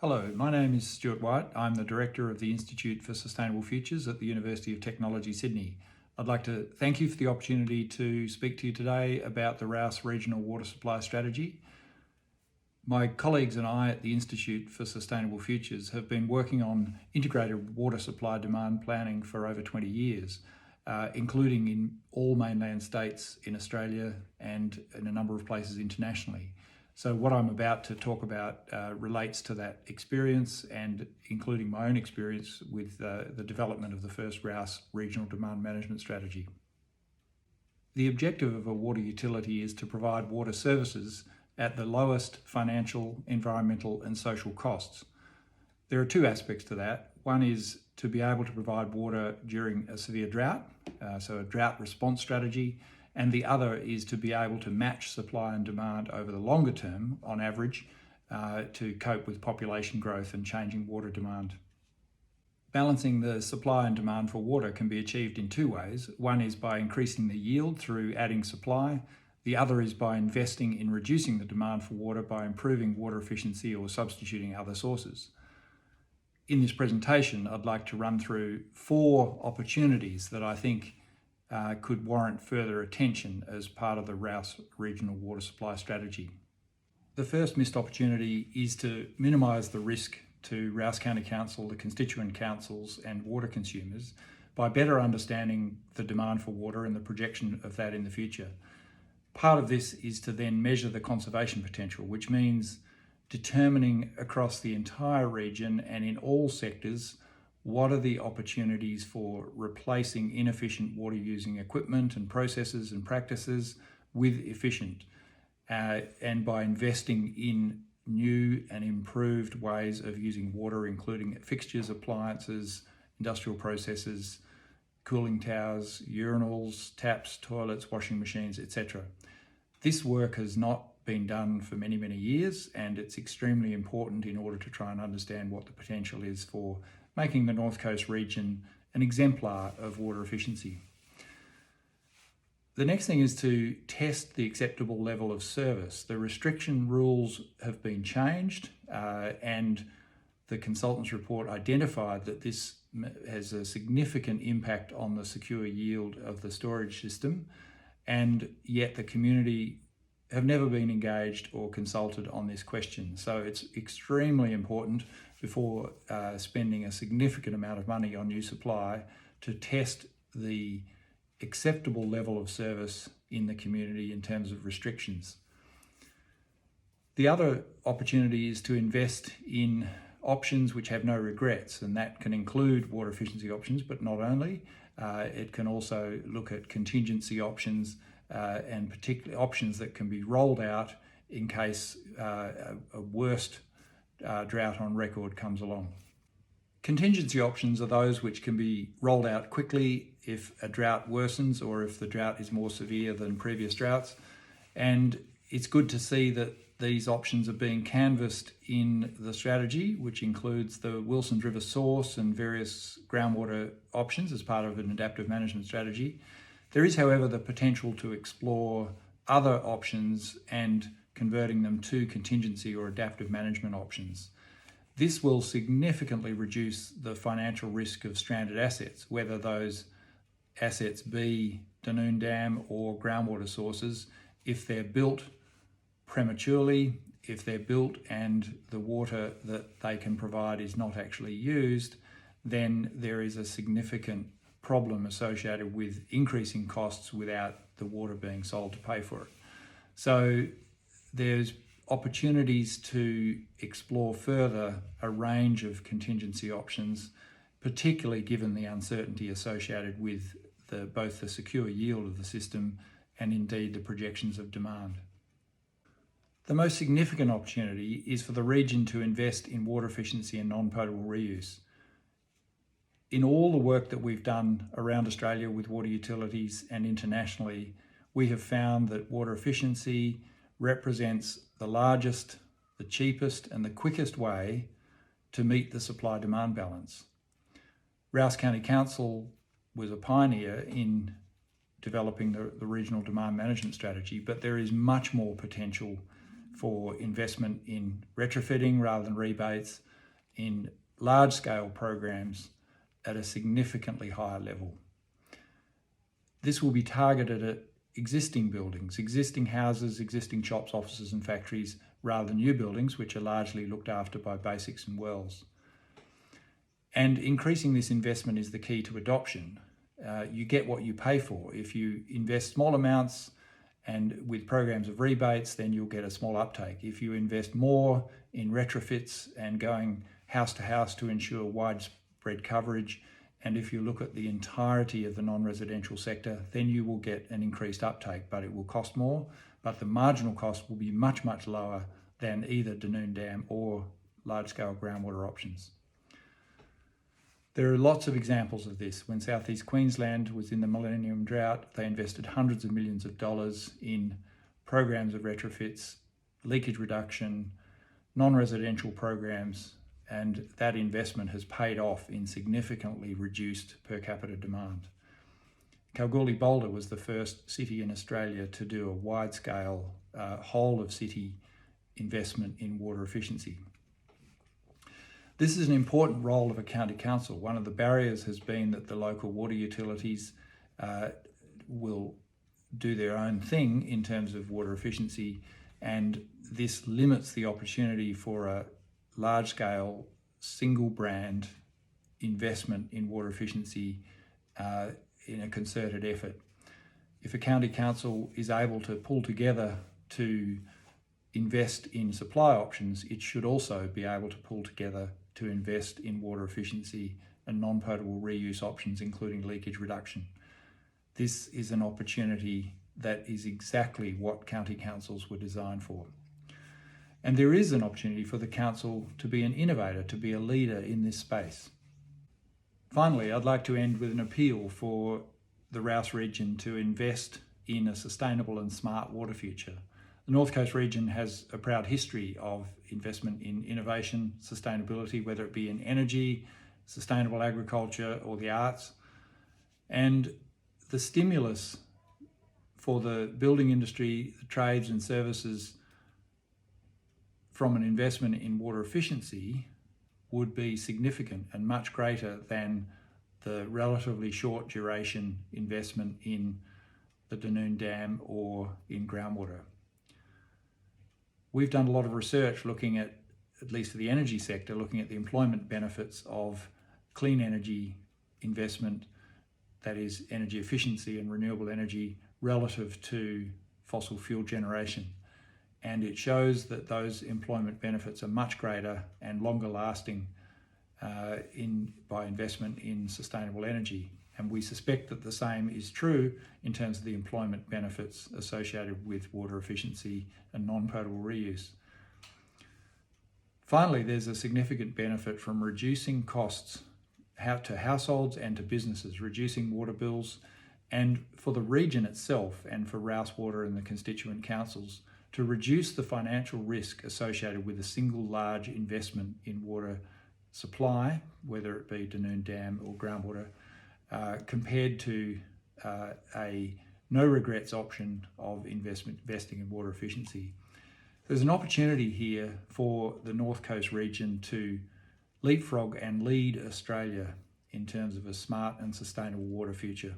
Hello, my name is Stuart White. I'm the Director of the Institute for Sustainable Futures at the University of Technology, Sydney. I'd like to thank you for the opportunity to speak to you today about the Rous Regional Water Supply Strategy. My colleagues and I at the Institute for Sustainable Futures have been working on integrated water supply demand planning for over 20 years, including in all mainland states in Australia and in a number of places internationally. So what I'm about to talk about relates to that experience, and including my own experience with the development of the first Rous Regional Demand Management Strategy. The objective of a water utility is to provide water services at the lowest financial, environmental and social costs. There are two aspects to that. One is to be able to provide water during a severe drought, so a drought response strategy, and the other is to be able to match supply and demand over the longer term, on average, to cope with population growth and changing water demand. Balancing the supply and demand for water can be achieved in two ways. One is by increasing the yield through adding supply. The other is by investing in reducing the demand for water by improving water efficiency or substituting other sources. In this presentation, I'd like to run through 4 opportunities that I think could warrant further attention as part of the Rous Regional Water Supply Strategy. The first missed opportunity is to minimise the risk to Rous County Council, the constituent councils and water consumers by better understanding the demand for water and the projection of that in the future. Part of this is to then measure the conservation potential, which means determining across the entire region and in all sectors what are the opportunities for replacing inefficient water using equipment and processes and practices with efficient, and by investing in new and improved ways of using water, including fixtures, appliances, industrial processes, cooling towers, urinals, taps, toilets, washing machines, etc. This work has not been done for many, many years, and it's extremely important in order to try and understand what the potential is for making the North Coast region an exemplar of water efficiency. The next thing is to test the acceptable level of service. The restriction rules have been changed, and the consultant's report identified that this has a significant impact on the secure yield of the storage system, and yet the community have never been engaged or consulted on this question. So it's extremely important before spending a significant amount of money on new supply to test the acceptable level of service in the community in terms of restrictions. The other opportunity is to invest in options which have no regrets, and that can include water efficiency options, but not only. It can also look at contingency options and particularly options that can be rolled out in case a worst drought on record comes along. Contingency options are those which can be rolled out quickly if a drought worsens or if the drought is more severe than previous droughts. And it's good to see that these options are being canvassed in the strategy, which includes the Wilsons River source and various groundwater options as part of an adaptive management strategy. There is, however, the potential to explore other options and converting them to contingency or adaptive management options. This will significantly reduce the financial risk of stranded assets, whether those assets be Dunoon Dam or groundwater sources, if they're built prematurely, if they're built and the water that they can provide is not actually used, then there is a significant problem associated with increasing costs without the water being sold to pay for it. So there's opportunities to explore further a range of contingency options, particularly given the uncertainty associated with both the secure yield of the system and indeed the projections of demand. The most significant opportunity is for the region to invest in water efficiency and non-potable reuse. In all the work that we've done around Australia with water utilities and internationally, we have found that water efficiency represents the largest, the cheapest and the quickest way to meet the supply-demand balance. Rous County Council was a pioneer in developing the regional demand management strategy, but there is much more potential for investment in retrofitting rather than rebates, in large-scale programs at a significantly higher level. This will be targeted at existing buildings, existing houses, existing shops, offices and factories, rather than new buildings, which are largely looked after by basics and wells. And increasing this investment is the key to adoption. You get what you pay for. If you invest small amounts and with programs of rebates, then you'll get a small uptake. If you invest more in retrofits and going house to house to ensure widespread coverage, and if you look at the entirety of the non-residential sector, then you will get an increased uptake, but it will cost more, but the marginal cost will be much, much lower than either Dunoon Dam or large-scale groundwater options. There are lots of examples of this. When South East Queensland was in the Millennium Drought, they invested hundreds of millions of dollars in programs of retrofits, leakage reduction, non-residential programs, and that investment has paid off in significantly reduced per capita demand. Kalgoorlie-Boulder was the first city in Australia to do a wide-scale whole-of-city investment in water efficiency. This is an important role of a county council. One of the barriers has been that the local water utilities will do their own thing in terms of water efficiency, and this limits the opportunity for a large-scale, single-brand investment in water efficiency in a concerted effort. If a county council is able to pull together to invest in supply options, it should also be able to pull together to invest in water efficiency and non-potable reuse options, including leakage reduction. This is an opportunity that is exactly what county councils were designed for. And there is an opportunity for the council to be an innovator, to be a leader in this space. Finally, I'd like to end with an appeal for the Rous region to invest in a sustainable and smart water future. The North Coast region has a proud history of investment in innovation, sustainability, whether it be in energy, sustainable agriculture, or the arts. And the stimulus for the building industry, the trades and services from an investment in water efficiency would be significant and much greater than the relatively short duration investment in the Dunoon Dam or in groundwater. We've done a lot of research looking at least for the energy sector, looking at the employment benefits of clean energy investment, that is energy efficiency and renewable energy, relative to fossil fuel generation. And it shows that those employment benefits are much greater and longer lasting by investment in sustainable energy. And we suspect that the same is true in terms of the employment benefits associated with water efficiency and non-potable reuse. Finally, there's a significant benefit from reducing costs to households and to businesses, reducing water bills, and for the region itself and for Rous Water and the constituent councils to reduce the financial risk associated with a single large investment in water supply, whether it be Dunoon Dam or groundwater, compared to a no regrets option of investing in water efficiency. There's an opportunity here for the North Coast region to leapfrog and lead Australia in terms of a smart and sustainable water future.